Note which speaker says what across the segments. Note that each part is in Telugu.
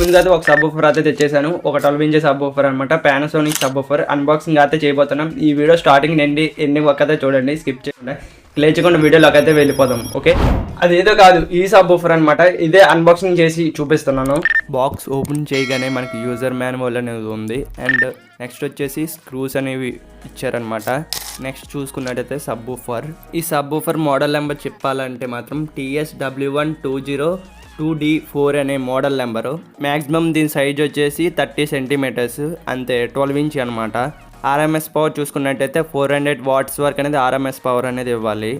Speaker 1: ముందుగా అయితే ఒక సబ్ ఊఫర్ అయితే తెచ్చేసాను. ఒక 12 ఇంచెస్ సబ్ ఊఫర్ అనమాట, పానాసోనిక్ సబ్ ఊఫర్. అన్బాక్సింగ్ అయితే చేయబోతున్నాం. ఈ వీడియో స్టార్టింగ్ నుండి ఎండింగ్ వరకు అయితే చూడండి, స్కిప్ చేయకుండా. లేచకుండా వీడియోలోకి అయితే వెళ్ళిపోదాం. ఓకే, అదేదో కాదు, ఈ సబ్ ఊఫర్ అనమాట. ఇదే అన్బాక్సింగ్ చేసి చూపిస్తున్నాను. బాక్స్ ఓపెన్ చేయగానే మనకి యూజర్ మాన్యువల్ అనేది ఉంది. అండ్ నెక్స్ట్ వచ్చేసి స్క్రూస్ అనేవి ఇచ్చారనమాట. నెక్స్ట్ చూసుకున్నట్టయితే సబ్ ఊఫర్. ఈ సబ్ ఊఫర్ మోడల్ నెంబర్ చెప్పాలంటే మాత్రం TS W1202D4 అనే మోడల్ నెంబరు. మ్యాక్సిమం దీని సైజ్ వచ్చేసి 30 సెంటీమీటర్స్, అంతే 12 ఇంచ్ అనమాట. ఆర్ఎంఎస్ పవర్ చూసుకున్నట్టయితే 400 వాట్స్ వరకు అనేది ఆర్ఎంఎస్ పవర్ అనేది ఇవ్వాలి.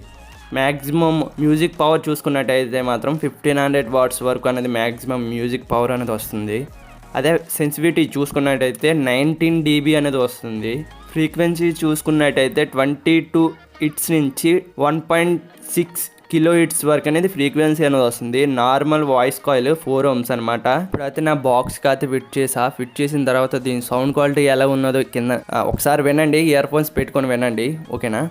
Speaker 1: మ్యాక్సిమం మ్యూజిక్ పవర్ చూసుకున్నట్టయితే మాత్రం 1500 వాట్స్ వరకు అనేది మ్యాక్సిమం మ్యూజిక్ పవర్ అనేది వస్తుంది. అదే సెన్సిటివిటీ చూసుకున్నట్టయితే 19 dB అనేది వస్తుంది. ఫ్రీక్వెన్సీ చూసుకున్నట్టయితే 22 ఇట్స్ నుంచి 1.6 కిలో హిట్స్ వరకు అనేది ఫ్రీక్వెన్సీ అనేది వస్తుంది. నార్మల్ వాయిస్ కాయిల్ 4 ohms అనమాట. ఇప్పుడైతే నా బాక్స్కి అయితే ఫిట్ చేసిన తర్వాత దీని సౌండ్ క్వాలిటీ ఎలా ఉన్నదో కింద ఒకసారి వినండి, ఇయర్ ఫోన్స్ పెట్టుకొని వినండి, ఓకేనా.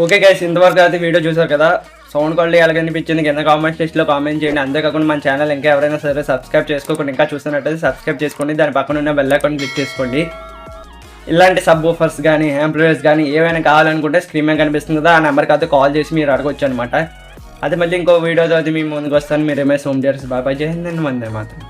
Speaker 1: ఓకే గైస్, ఇంతవరకు అయితే వీడియో చూసారు కదా. సౌండ్ క్వాలిటీ ఎలా కనిపించింది కింద కామెంట్ లిస్ట్లో కామెంట్ చేయండి. అంతేకాకుండా మన ఛానల్ ఇంకా ఎవరైనా సరే సబ్స్క్రైబ్ చేసుకోకుండా ఇంకా చూస్తున్నట్టయితే సబ్స్క్రైబ్ చేసుకోండి. దాని పక్కన ఉన్న బెల్ ఐకాన్ క్లిక్ చేసుకోండి. ఇలాంటి సబ్ ఊఫర్స్ కానీ యాంప్లిఫైయర్స్ కానీ ఏమైనా కావాలనుకుంటే స్క్రీన్ మీద కనిపిస్తుంది కదా, ఆ నెంబర్కి అయితే కాల్ చేసి మీరు అడగొచ్చు అనమాట. అదే మళ్ళీ ఇంకో వీడియోతో అయితే మీ ముందుకు వస్తాను. మీరు ఎంఎస్ హోమ్ థియేటర్స్ బాబాయ్, జై హింద్, వందే మాతరం.